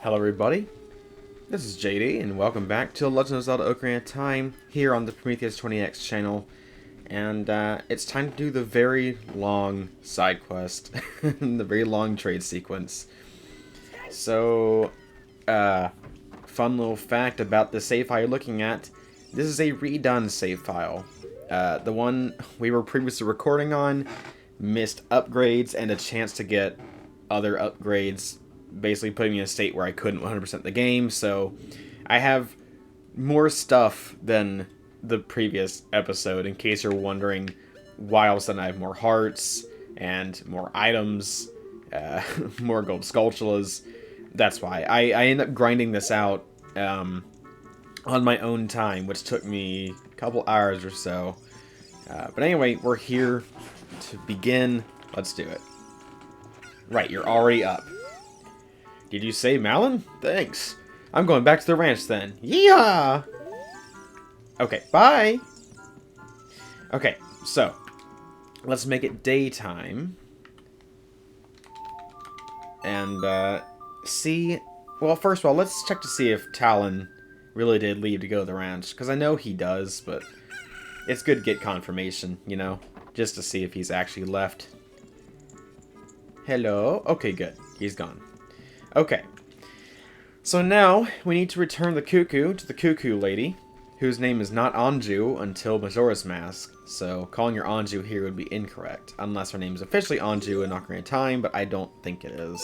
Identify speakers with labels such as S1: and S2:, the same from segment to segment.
S1: Hello everybody, this is JD and welcome back to Legend of Zelda Ocarina of Time here on the Prometheus 20X channel. And it's time to do the very long side quest, the very long trade sequence. So, fun little fact about the save file you're looking at, this is a redone save file. The one we were previously recording on missed upgrades and a chance to get other upgrades, basically putting me in a state where I couldn't 100% the game, so I have more stuff than the previous episode, in case you're wondering why all of a sudden I have more hearts, and more items, more gold sculptulas. That's why. I ended up grinding this out on my own time, which took me a couple hours or so. But anyway, we're here to begin. Let's do it. Right, you're already up. Did you say Malin? Thanks. I'm going back to the ranch then. Yeehaw! Okay, bye! Okay, so, let's make it daytime. And, see... Well, first of all, let's check to see if Talon really did leave to go to the ranch. Because I know he does, but it's good to get confirmation, you know? Just to see if he's actually left. Hello? Okay, good. He's gone. Okay. So now, we need to return the Cuckoo to the Cuckoo Lady, whose name is not Anju until Majora's Mask, so calling her Anju here would be incorrect, unless her name is officially Anju in Ocarina of Time, but I don't think it is.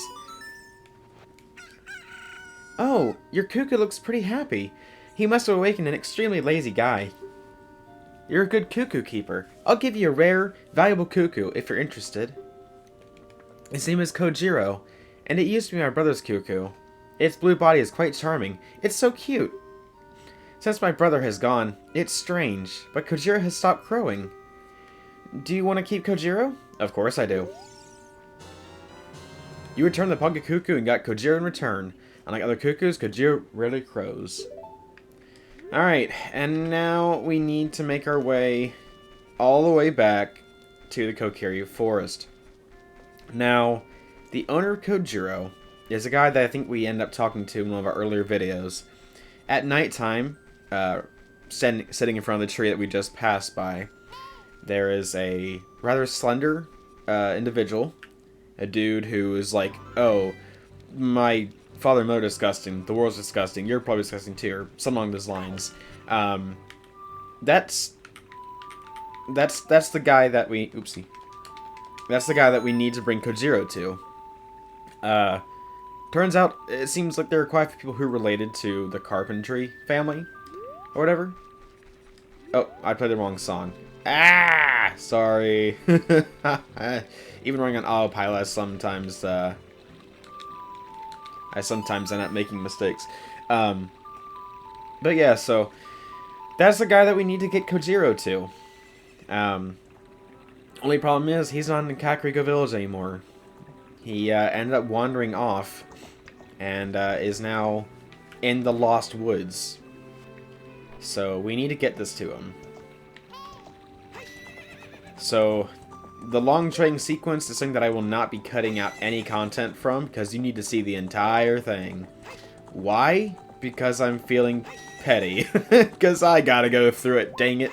S1: Oh, your Cuckoo looks pretty happy. He must have awakened an extremely lazy guy. You're a good Cuckoo keeper. I'll give you a rare, valuable Cuckoo if you're interested. His name is Kojiro, and it used to be my brother's Cuckoo. Its blue body is quite charming. It's so cute. Since my brother has gone, it's strange, but Kojiro has stopped crowing. Do you want to keep Kojiro? Of course I do. You returned the Punka Cuckoo and got Kojiro in return. Unlike other cuckoos, Kojiro rarely crows. Alright, and now we need to make our way all the way back to the Kokiri Forest. Now, the owner of Kojiro is a guy that I think we end up talking to in one of our earlier videos. At nighttime, sitting in front of the tree that we just passed by, there is a rather slender individual, a dude who is like, oh, my father and mother are disgusting, the world's disgusting, you're probably disgusting too, or something along those lines. That's the guy that we, oopsie. That's the guy that we need to bring Kojiro to. Turns out, it seems like there are quite a few people who are related to the Carpentry family, or whatever. Oh, I played the wrong song. Ah! Sorry. Even running on autopilot, I sometimes end up making mistakes. But yeah, so, that's the guy that we need to get Kojiro to. Only problem is, he's not in Kakariko Village anymore. He ended up wandering off, and is now in the Lost Woods. So, we need to get this to him. So, the long trading sequence is something that I will not be cutting out any content from, because you need to see the entire thing. Why? Because I'm feeling petty. Because I gotta go through it, dang it.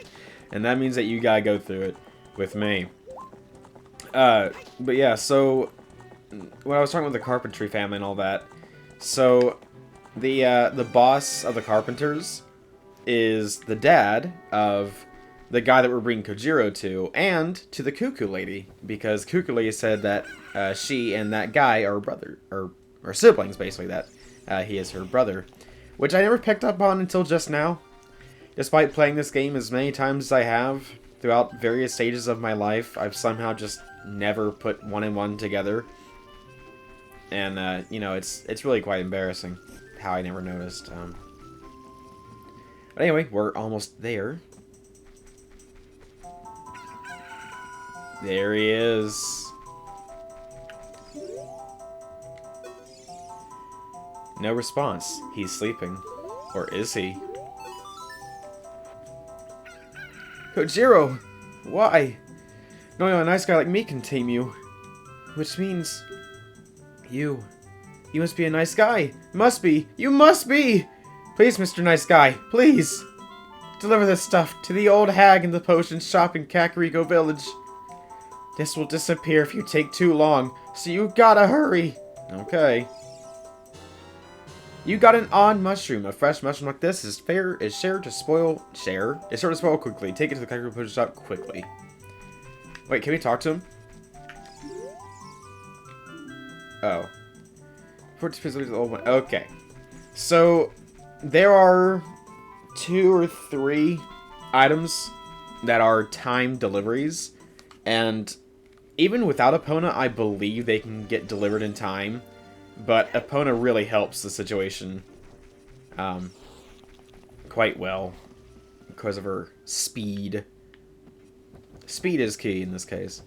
S1: And that means that you gotta go through it with me. But yeah, so when I was talking with the Carpentry family and all that, so the boss of the Carpenters is the dad of the guy that we're bringing Kojiro to, and to the Cuckoo Lady, because Cuckoo Lady said that she and that guy are brother, or siblings, basically, that he is her brother, which I never picked up on until just now. Despite playing this game as many times as I have throughout various stages of my life, I've somehow just never put one and one together. And, you know, it's really quite embarrassing how I never noticed. But anyway, we're almost there. There he is. No response. He's sleeping. Or is he? Kojiro! Why? No, a nice guy like me can tame you. Which means... you You must be a nice guy. Must be. You must be! Please, Mr. Nice Guy, please! Deliver this stuff to the old hag in the potion shop in Kakariko Village. This will disappear if you take too long, so you gotta hurry. Okay. You got an odd mushroom. A fresh mushroom like this is sure to spoil quickly. Take it to the Kakariko potion shop quickly. Wait, can we talk to him? Oh. Okay. So, there are 2 or 3 items that are timed deliveries, and even without Epona, I believe they can get delivered in time, but Epona really helps the situation quite well because of her speed. Speed is key in this case.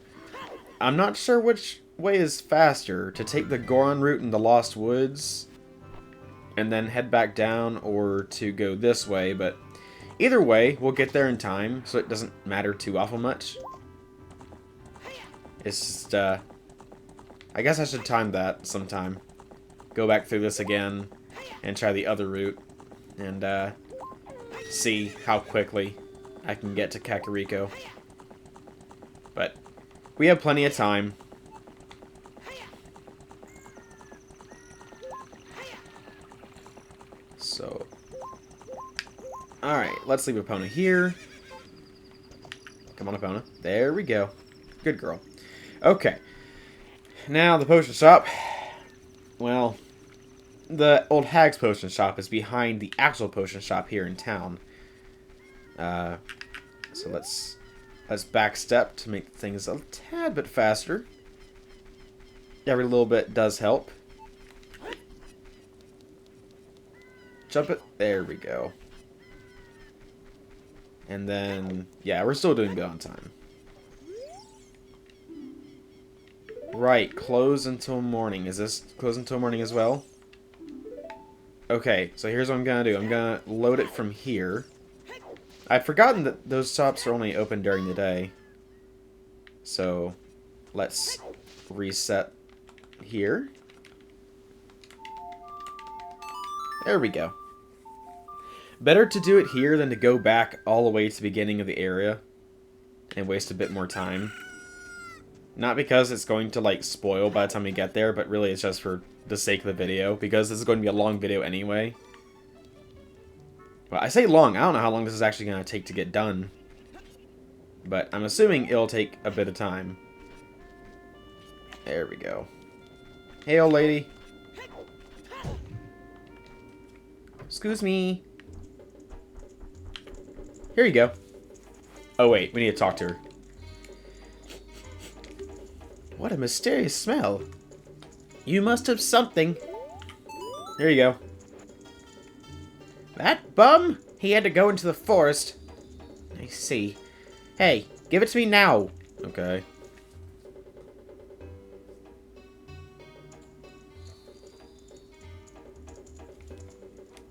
S1: I'm not sure which way is faster, to take the Goron route in the Lost Woods and then head back down, or to go this way, but either way, we'll get there in time, so it doesn't matter too awful much. It's just, I guess I should time that sometime. Go back through this again, and try the other route, and, see how quickly I can get to Kakariko. But we have plenty of time. So, alright, let's leave Epona here. Come on, Epona. There we go. Good girl. Okay. Now, the potion shop. Well, the old hag's potion shop is behind the actual potion shop here in town. So let's backstep to make things a tad bit faster. Every little bit does help. Jump it. There we go. And then, yeah, we're still doing good on time. Right, close until morning. Is this close until morning as well? Okay, so here's what I'm gonna do. I'm gonna load it from here. I'd forgotten that those shops are only open during the day. So, let's reset here. There we go. Better to do it here than to go back all the way to the beginning of the area and waste a bit more time. Not because it's going to, like, spoil by the time we get there, but really it's just for the sake of the video, because this is going to be a long video anyway. Well, I say long, I don't know how long this is actually going to take to get done. But I'm assuming it'll take a bit of time. There we go. Hey, old lady. Excuse me. Here you go. Oh, wait. We need to talk to her. What a mysterious smell. You must have something. Here you go. That bum? He had to go into the forest. I see. Hey, give it to me now. Okay.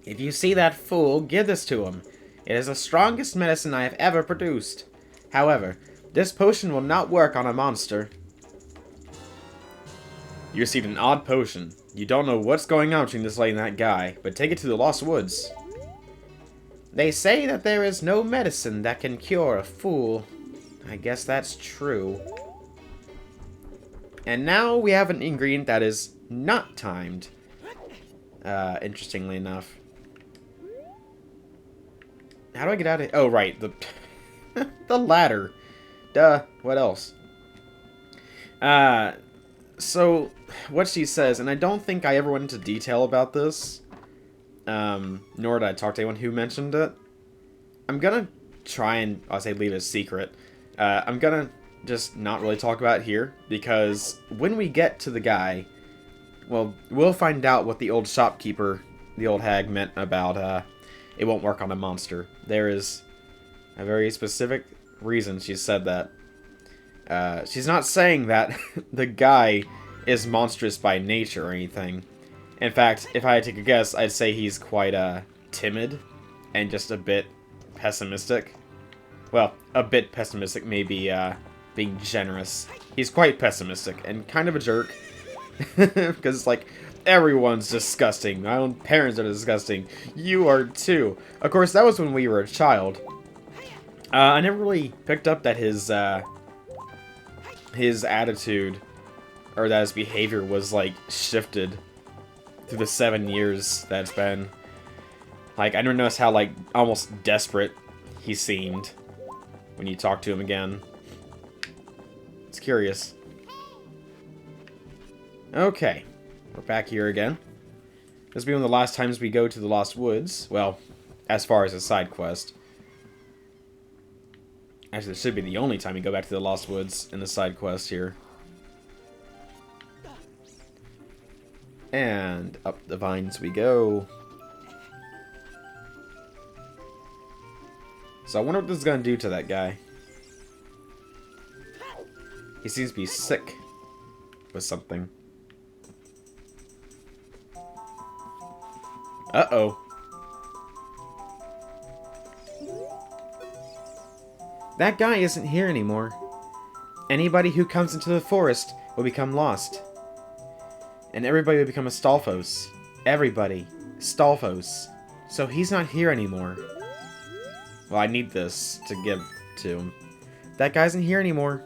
S1: If you see that fool, give this to him. It is the strongest medicine I have ever produced. However, this potion will not work on a monster. You received an odd potion. You don't know what's going on between this lady and that guy, but take it to the Lost Woods. They say that there is no medicine that can cure a fool. I guess that's true. And now we have an ingredient that is not timed. Interestingly enough. How do I get out of here? Oh, right. The, the ladder. Duh. What else? So, what she says, and I don't think I ever went into detail about this, nor did I talk to anyone who mentioned it. I'm gonna try and, I'll say leave it a secret. I'm gonna just not really talk about it here, because when we get to the guy, well, we'll find out what the old shopkeeper, the old hag, meant about, it won't work on a monster. There is a very specific reason she said that. She's not saying that the guy is monstrous by nature or anything. In fact, if I had to take a guess, I'd say he's quite, timid and just a bit pessimistic. Well, a bit pessimistic, maybe, being generous. He's quite pessimistic and kind of a jerk. Because, like, Everyone's disgusting. My own parents are disgusting. You are too. Of course, that was when we were a child. I never really picked up that his attitude, or that his behavior was, like, shifted through the 7 years that it's been. Like, I never noticed how, like, almost desperate he seemed when you talk to him again. It's curious. Okay. We're back here again. This will be one of the last times we go to the Lost Woods. Well, as far as a side quest. Actually, this should be the only time we go back to the Lost Woods in the side quest here. And up the vines we go. So I wonder what this is going to do to that guy. He seems to be sick with something. Uh-oh. That guy isn't here anymore. Anybody who comes into the forest will become lost. And everybody will become a Stalfos. Everybody. Stalfos. So he's not here anymore. Well, I need this to give to him. That guy isn't here anymore.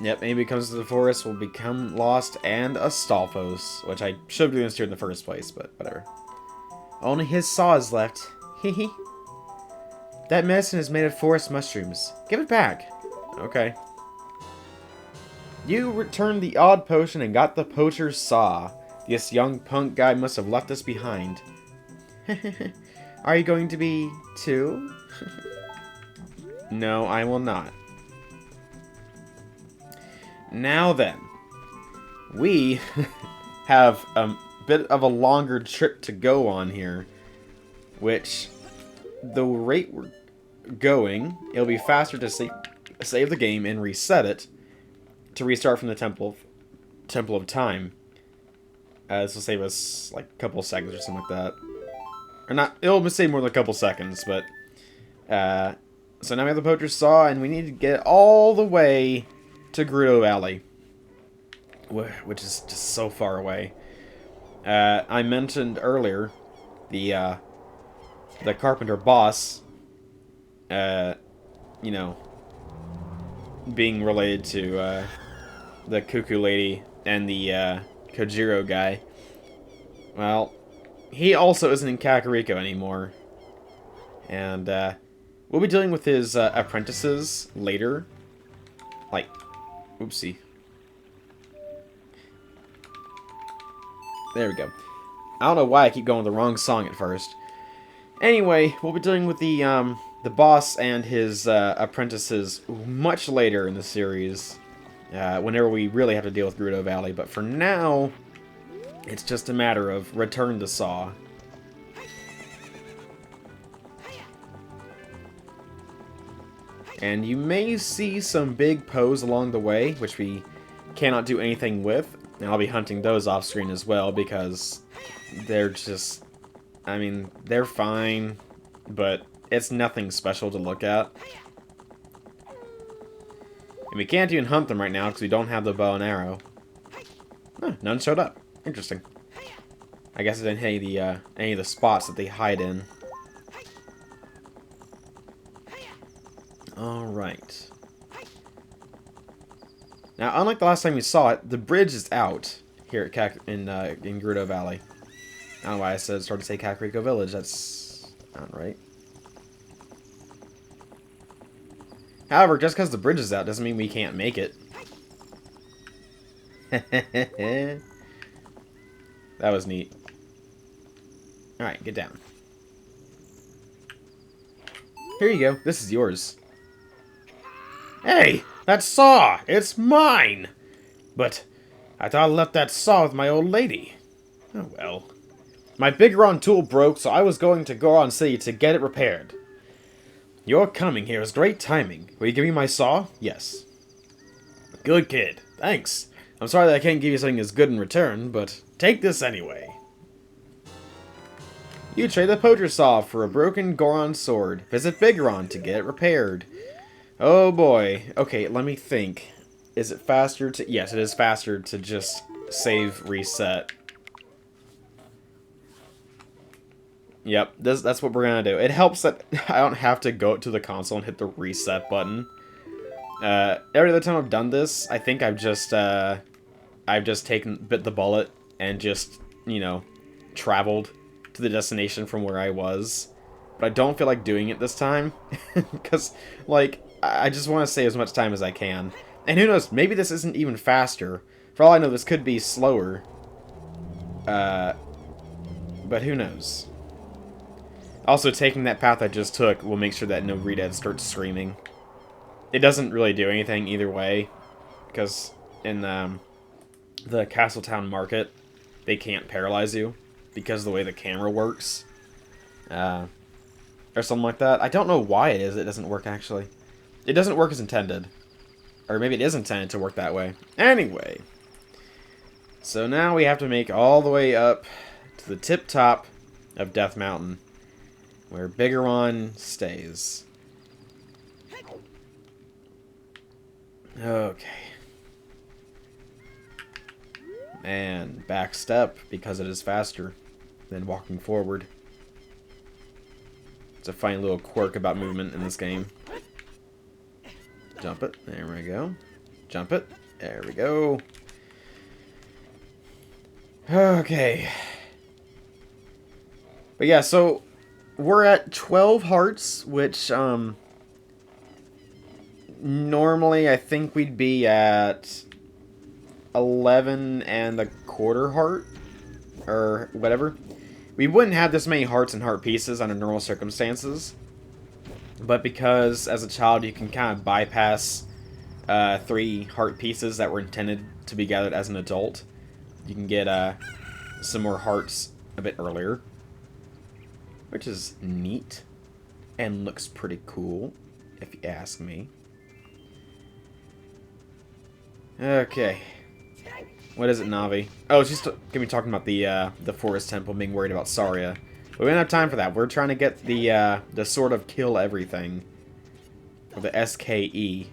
S1: Yep, anybody who comes to the forest will become lost and a Stalfos. Which I should have done this here in the first place, but whatever. Only his saw is left. Hehe. That medicine is made of forest mushrooms. Give it back. Okay. You returned the odd potion and got the poacher's saw. This young punk guy must have left us behind. Are you going to be too? No, I will not. Now then, we have a bit of a longer trip to go on here, which, the rate we're going, it'll be faster to save the game and reset it to restart from the Temple of Time. This will save us like a couple seconds or something like that. Or not, it'll save more than a couple seconds, but so now we have the Poacher's Saw, and we need to get all the way to Gerudo Valley, which is just so far away. I mentioned earlier the carpenter boss, you know, being related to the Cuckoo Lady and the Kojiro guy. Well, he also isn't in Kakariko anymore, and we'll be dealing with his apprentices later. Like, oopsie. There we go. I don't know why I keep going with the wrong song at first. Anyway, we'll be dealing with the boss and his apprentices much later in the series, whenever we really have to deal with Gerudo Valley. But for now, it's just a matter of return the saw. And you may see some big Poes along the way, which we cannot do anything with. And I'll be hunting those off screen as well, because they're just, I mean, they're fine, but it's nothing special to look at. And we can't even hunt them right now because we don't have the bow and arrow. Huh, none showed up. Interesting. I guess it didn't hit any of the spots that they hide in. Alright. Now, unlike the last time we saw it, the bridge is out here at in Gerudo Valley. I don't know why I started to say Kakariko Village. That's not right. However, just because the bridge is out doesn't mean we can't make it. That was neat. Alright, get down. Here you go. This is yours. Hey! That saw! It's mine! But I thought I left that saw with my old lady. Oh well. My Bigoron tool broke, so I was going to Goron City to get it repaired. Your coming here is great timing. Will you give me my saw? Yes. Good kid. Thanks. I'm sorry that I can't give you something as good in return, but take this anyway. You trade the Poacher Saw for a broken Goron sword. Visit Bigoron to get it repaired. Oh boy. Okay, let me think. Is it faster to... Yes, it is faster to just save, reset. Yep, that's what we're gonna do. It helps that I don't have to go to the console and hit the reset button. Every other time I've done this, I think I've just bit the bullet and just, you know, traveled to the destination from where I was. But I don't feel like doing it this time, because, like, I just want to save as much time as I can. And who knows, maybe this isn't even faster. For all I know, this could be slower. But who knows. Also, taking that path I just took will make sure that no Redead starts screaming. It doesn't really do anything either way, because in the Castletown Market, they can't paralyze you because of the way the camera works. Or something like that. I don't know why it doesn't work, actually. It doesn't work as intended. Or maybe it is intended to work that way. Anyway. So now we have to make all the way up to the tip top of Death Mountain, where Bigoron stays. Okay. And back step, because it is faster than walking forward. It's a fine little quirk about movement in this game. Jump it. There we go. Jump it. There we go. Okay. But yeah, so we're at 12 hearts, which normally I think we'd be at 11 and a quarter heart or whatever. We wouldn't have this many hearts and heart pieces under normal circumstances. But because, as a child, you can kind of bypass 3 heart pieces that were intended to be gathered as an adult, you can get some more hearts a bit earlier. Which is neat. And looks pretty cool, if you ask me. Okay. What is it, Navi? Oh, she's gonna be talking about the Forest Temple, being worried about Saria. But we don't have time for that. We're trying to get the Sword of Kill Everything. Or the SKE.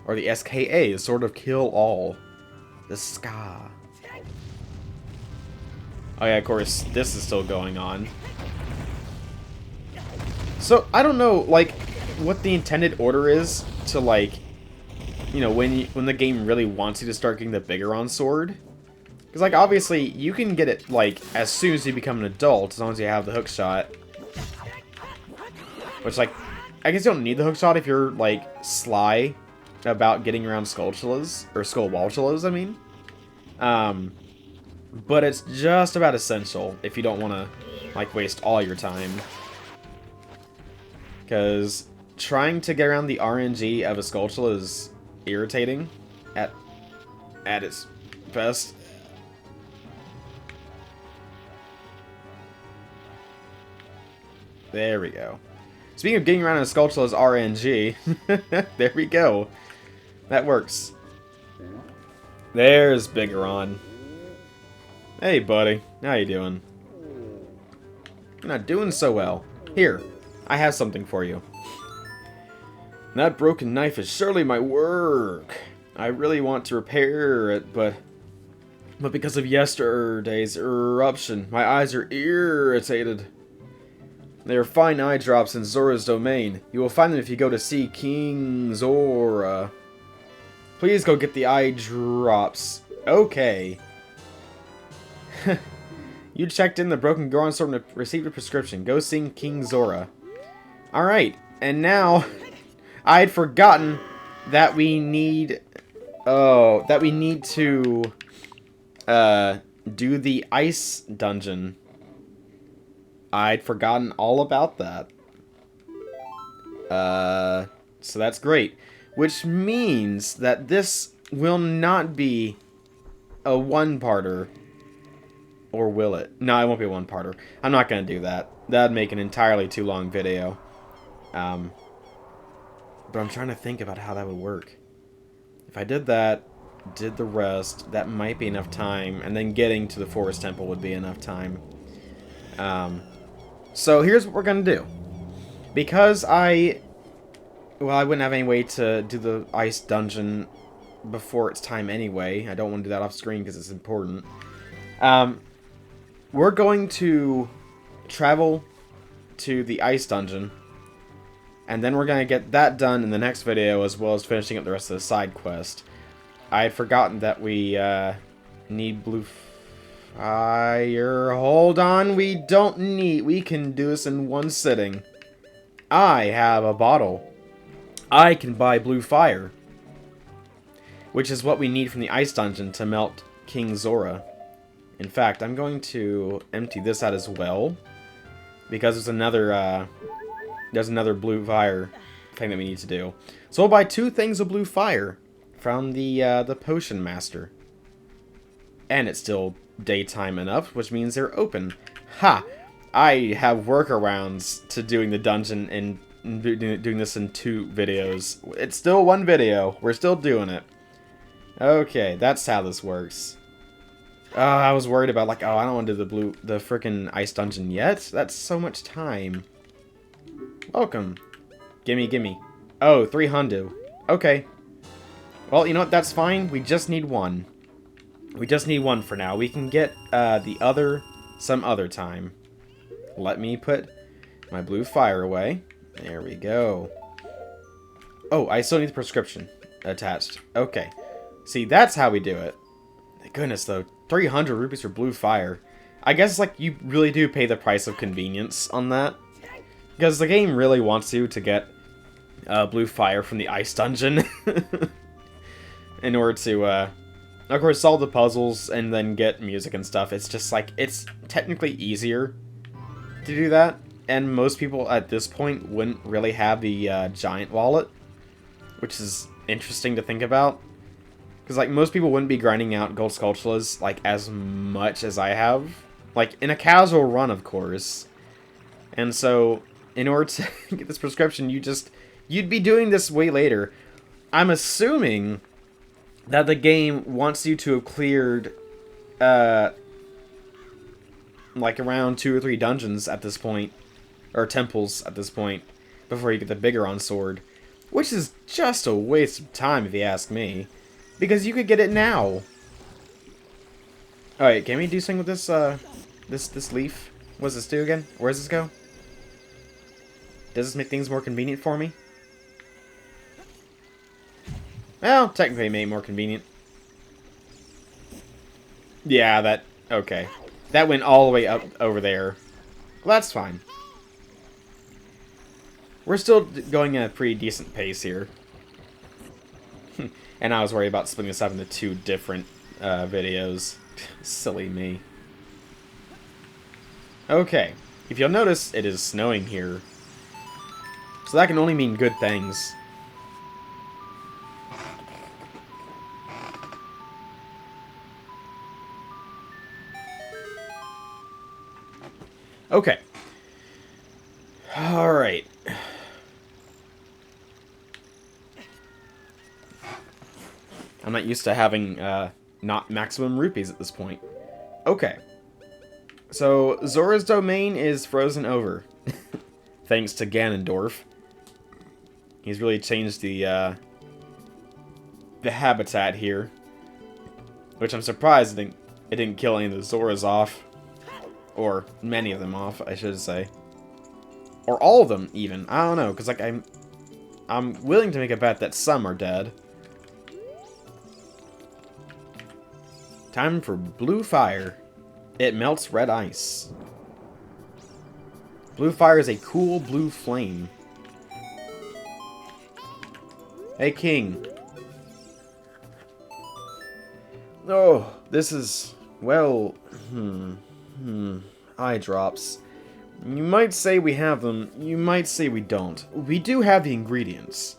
S1: Or the SKA, the Sword of Kill All. The Ska. Oh yeah, of course, this is still going on. So, I don't know, like, what the intended order is to, like, you know, when the game really wants you to start getting the Bigoron sword. Because, like, obviously, you can get it, like, as soon as you become an adult, as long as you have the hook shot. Which, like, I guess you don't need the hook shot if you're, like, sly about getting around Skulltulas, or Skullwaltulas, I mean. But it's just about essential if you don't want to, like, waste all your time. Because trying to get around the RNG of a Skulltula is irritating at its best. There we go. Speaking of getting around a Skulltula's RNG, there we go. That works. There's Bigoron. Hey, buddy. How you doing? You're not doing so well. Here, I have something for you. That broken knife is surely my work. I really want to repair it, but because of yesterday's eruption, my eyes are irritated. There are fine eye drops in Zora's domain. You will find them if you go to see King Zora. Please go get the eye drops. Okay. You checked in the broken Goron sword and received a prescription. Go see King Zora. Alright, and now I had forgotten that we need to do the ice dungeon. I'd forgotten all about that. So that's great. Which means that this will not be a one-parter. Or will it? No, it won't be a one-parter. I'm not going to do that. That'd make an entirely too long video. But I'm trying to think about how that would work. If I did that, did the rest, that might be enough time. And then getting to the Forest Temple would be enough time. So here's what we're going to do. Because I wouldn't have any way to do the ice dungeon before it's time anyway. I don't want to do that off screen because it's important. we're going to travel to the ice dungeon, and then we're going to get that done in the next video, as well as finishing up the rest of the side quest. I had forgotten that we need blue fire. Hold on, we can do this in one sitting. I have a bottle. I can buy blue fire, which is what we need from the ice dungeon to melt King Zora. In fact, I'm going to empty this out as well, because there's another blue fire thing that we need to do. So we'll buy 2 things of blue fire from the potion master. And it's still daytime enough, which means they're open. Ha! I have workarounds to doing the dungeon and doing this in 2 videos. It's still 1 video. We're still doing it. Okay, that's how this works. I was worried about, like, oh, I don't want to do the frickin' ice dungeon yet. That's so much time. Welcome. Gimme. Oh, 300. Okay. Well, you know what? That's fine. We just need 1. We just need 1 for now. We can get the other some other time. Let me put my blue fire away. There we go. Oh, I still need the prescription attached. Okay. See, that's how we do it. Thank goodness, though. 300 rupees for blue fire. I guess, like, you really do pay the price of convenience on that. Because the game really wants you to get blue fire from the ice dungeon. In order to, of course, solve the puzzles and then get music and stuff. It's just, like, it's technically easier to do that. And most people at this point wouldn't really have the giant wallet. Which is interesting to think about. Because, like, most people wouldn't be grinding out gold Skulltulas, like, as much as I have. Like, in a casual run, of course. And so, in order to get this prescription, you'd be doing this way later. I'm assuming that the game wants you to have cleared, like, around 2 or 3 dungeons at this point. Or temples at this point. Before you get the Bigoron sword. Which is just a waste of time, if you ask me. Because you could get it now. Alright, can we do something with this, this leaf? What does this do again? Where does this go? Does this make things more convenient for me? Well, technically it made it more convenient. Yeah, okay. That went all the way up over there. Well, that's fine. We're still going at a pretty decent pace here. And I was worried about splitting this up into 2 different videos. Silly me. Okay. If you'll notice, it is snowing here. So that can only mean good things. Okay. Alright. I'm not used to having not maximum rupees at this point. Okay. So, Zora's domain is frozen over. Thanks to Ganondorf. He's really changed the habitat here. Which I'm surprised it didn't kill any of the Zoras off. Or many of them off, I should say. Or all of them, even. I don't know, because, like, I'm willing to make a bet that some are dead. Time for blue fire. It melts red ice. Blue fire is a cool blue flame. Hey, King. Oh, this is, well, eye drops. You might say we have them, you might say we don't. We do have the ingredients.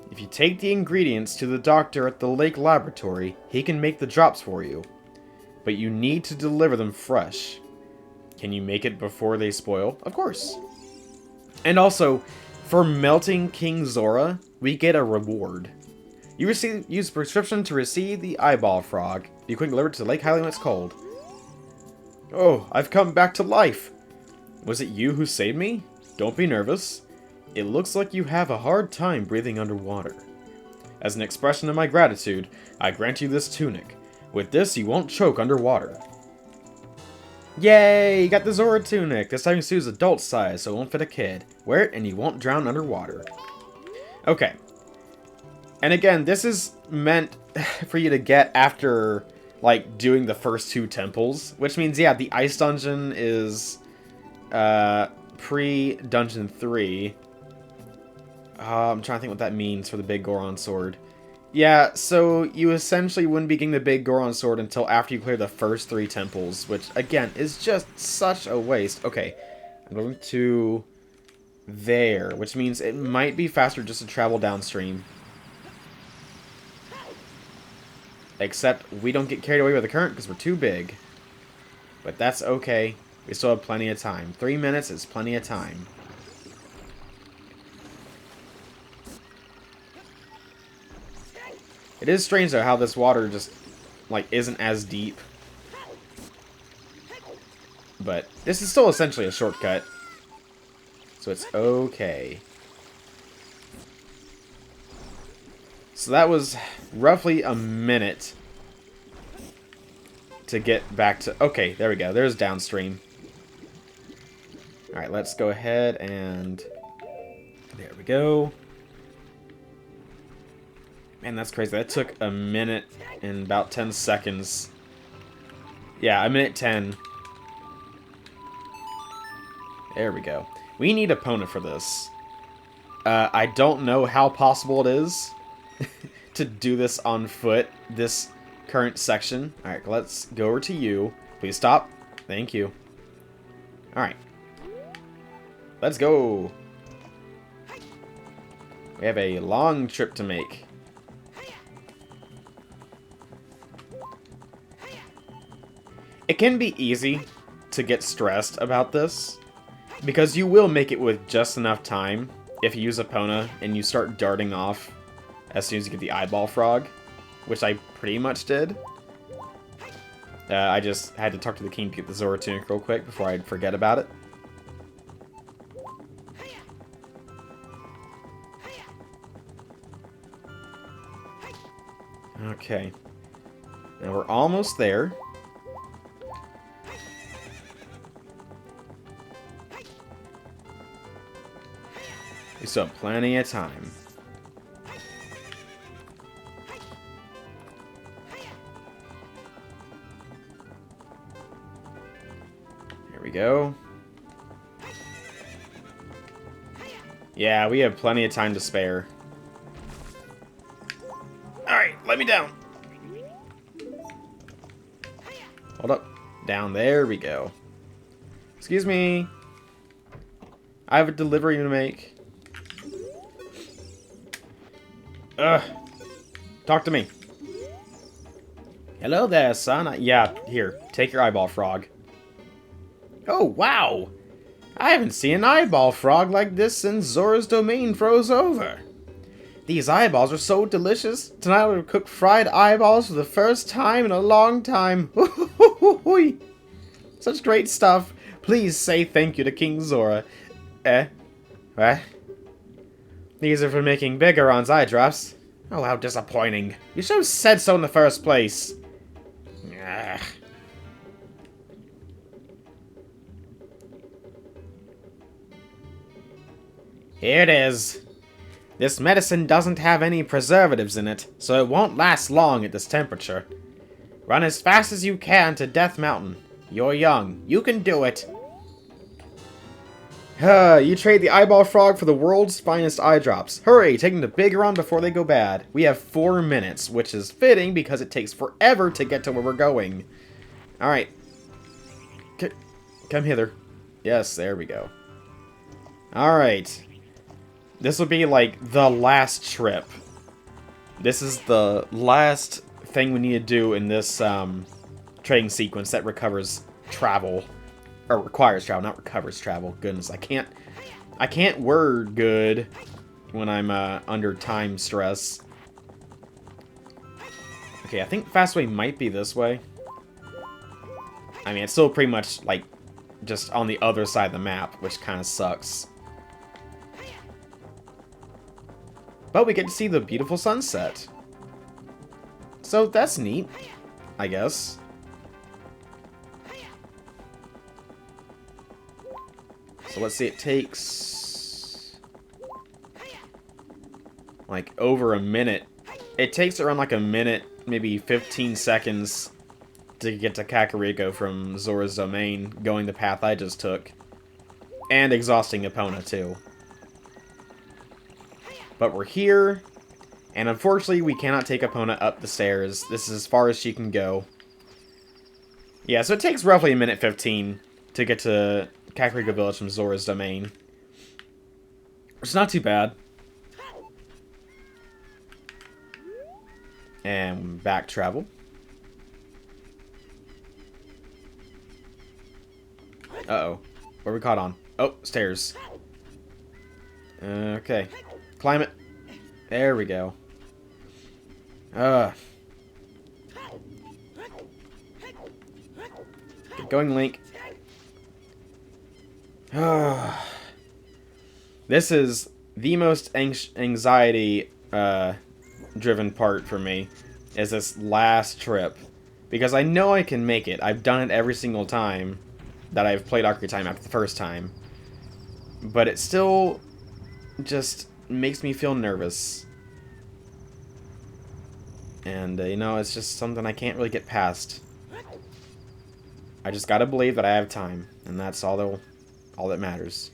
S1: If you take the ingredients to the doctor at the lake laboratory, he can make the drops for you. But you need to deliver them fresh. Can you make it before they spoil? Of course. And also, for melting King Zora, we get a reward. You use prescription to receive the eyeball frog. You can deliver it to the lake highly when it's cold. Oh, I've come back to life. Was it you who saved me? Don't be nervous. It looks like you have a hard time breathing underwater. As an expression of my gratitude, I grant you this tunic. With this, you won't choke underwater. Yay! You got the Zora tunic. This time suits adult size, so it won't fit a kid. Wear it and you won't drown underwater. Okay. And again, this is meant for you to get after, like, doing the first 2 temples. Which means, yeah, the ice dungeon is pre-dungeon 3. I'm trying to think what that means for the big Goron sword. Yeah, so you essentially wouldn't be getting the big Goron sword until after you clear the first 3 temples, which, again, is just such a waste. Okay, I'm going to there, which means it might be faster just to travel downstream. Except we don't get carried away by the current because we're too big. But that's okay. We still have plenty of time. 3 minutes is plenty of time. It is strange, though, how this water just, like, isn't as deep. But this is still essentially a shortcut. So it's okay. So that was roughly a minute to get back to... Okay, there we go. There's downstream. Alright, let's go ahead and... There we go. Man, that's crazy. That took a minute and about 10 seconds. Yeah, a minute 10. There we go. We need Epona for this. I don't know how possible it is to do this on foot, this current section. Alright, let's go over to you. Please stop. Thank you. Alright. Let's go. We have a long trip to make. It can be easy to get stressed about this, because you will make it with just enough time if you use Epona and you start darting off as soon as you get the eyeball frog, which I pretty much did. I just had to talk to the king to get the Zora tunic real quick before I'd forget about it. Okay. Now we're almost there. We still have plenty of time. Here we go. Yeah, we have plenty of time to spare. Alright, let me down. Hold up. Down, there we go. Excuse me. I have a delivery to make. Ugh. Talk to me. Hello there, son. Yeah, here. Take your eyeball frog. Oh, wow. I haven't seen an eyeball frog like this since Zora's domain froze over. These eyeballs are so delicious. Tonight we'll cook fried eyeballs for the first time in a long time. Such great stuff. Please say thank you to King Zora. What? These are for making big Goron's eye drops. Oh, how disappointing. You should have said so in the first place. Ugh. Here it is. This medicine doesn't have any preservatives in it, so it won't last long at this temperature. Run as fast as you can to Death Mountain. You're young. You can do it. You trade the eyeball frog for the world's finest eye drops. Hurry, take them to Big Goron before they go bad. We have 4 minutes, which is fitting because it takes forever to get to where we're going. Alright. Come hither. Yes, there we go. Alright. This will be like the last trip. This is the last thing we need to do in this trading sequence that recovers travel. Or requires travel, not recovers travel. Goodness, I can't word good when I'm under time stress. Okay, I think fast way might be this way. I mean, it's still pretty much like just on the other side of the map, which kind of sucks. But we get to see the beautiful sunset. So that's neat, I guess. So let's see, it takes like over a minute. It takes around like a minute, maybe 15 seconds to get to Kakariko from Zora's domain, going the path I just took. And exhausting Epona too. But we're here, and unfortunately we cannot take Epona up the stairs. This is as far as she can go. Yeah, so it takes roughly a minute 15 to get to Kakariko Village from Zora's domain. It's not too bad. And back travel. Uh-oh. What are we caught on? Oh, stairs. Okay. Climb it. There we go. Get going, Link. This is the most anxiety driven part for me, is this last trip. Because I know I can make it. I've done it every single time that I've played Ocarina of Time after the first time. But it still just makes me feel nervous. And, you know, it's just something I can't really get past. I just gotta believe that I have time, and that's all that matters.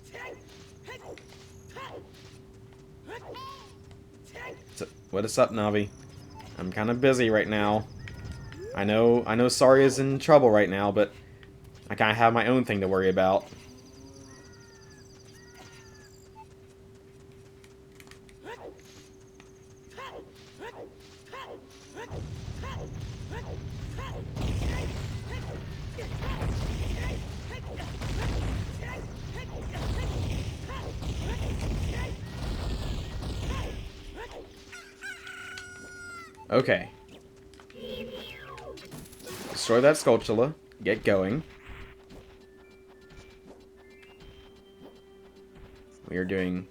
S1: So, what is up, Navi? I'm kind of busy right now. I know Sari is in trouble right now, but I kind of have my own thing to worry about. Okay. Destroy that Skulltula. Get going. We are doing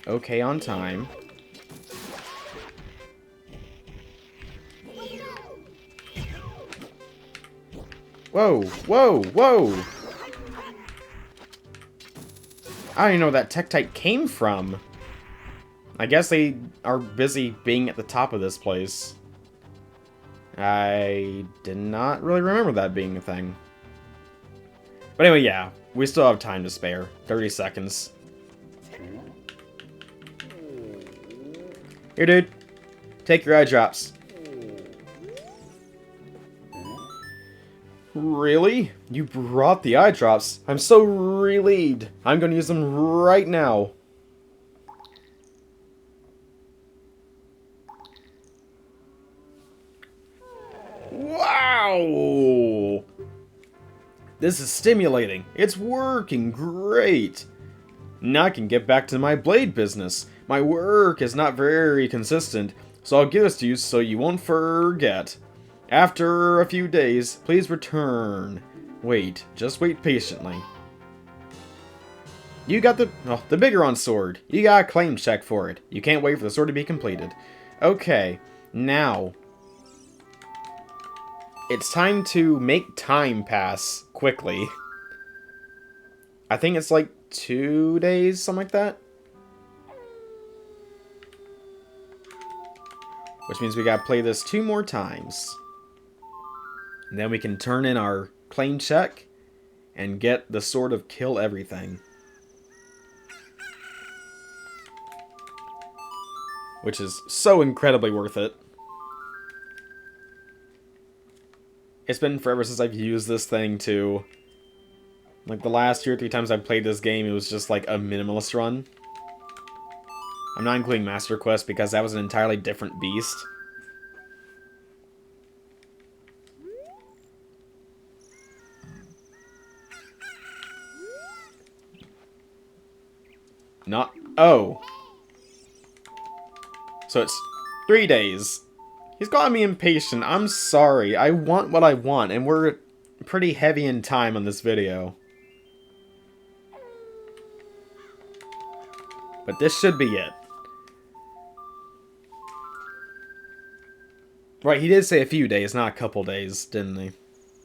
S1: okay on time. Whoa! Whoa! Whoa! I don't even know where that Tektite came from. I guess they are busy being at the top of this place. I did not really remember that being a thing. But anyway, yeah. We still have time to spare. 30 seconds. Here, dude. Take your eye drops. Really? You brought the eye drops? I'm so relieved. I'm going to use them right now. Wow! This is stimulating. It's working great. Now I can get back to my blade business. My work is not very consistent, so I'll give this to you so you won't forget. After a few days, please return. Wait, just wait patiently. You got the Bigoron sword. You got a claim check for it. You can't wait for the sword to be completed. Okay, now it's time to make time pass quickly. I think it's like 2 days, something like that. Which means we gotta play this 2 more times. And then we can turn in our claim check and get the Sword of Kill Everything. Which is so incredibly worth it. It's been forever since I've used this thing too. Like the last 2 or 3 times I've played this game, it was just like a minimalist run. I'm not including Master Quest because that was an entirely different beast. Oh. So it's 3 days. He's gotten me impatient. I'm sorry. I want what I want, and we're pretty heavy in time on this video. But this should be it. Right, he did say a few days, not a couple days, didn't he?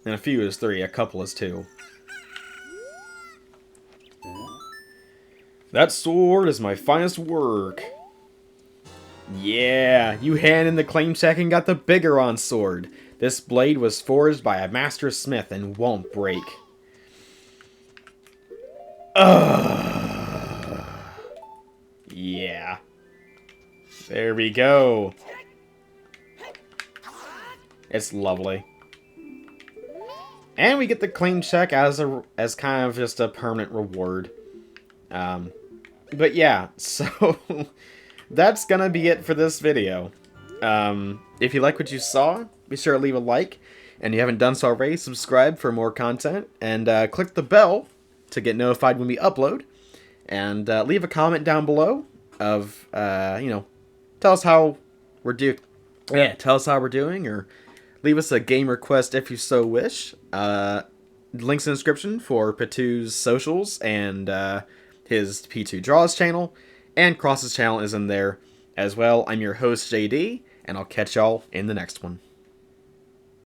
S1: And a few is 3, a couple is 2. That sword is my finest work. Yeah, you hand in the claim check and got the Bigoron sword. This blade was forged by a master smith and won't break. Ugh. Yeah. There we go. It's lovely. And we get the claim check as kind of just a permanent reward. But yeah, so that's gonna be it for this video. If you like what you saw, be sure to leave a like. And if you haven't done so already, subscribe for more content. And click the bell to get notified when we upload. And leave a comment down below of, tell us how we're doing. Yeah, tell us how we're doing, or leave us a game request if you so wish. Links in the description for Patu's socials and his P2 Draws channel. And Cros's channel is in there as well. I'm your host, JD, and I'll catch y'all in the next one.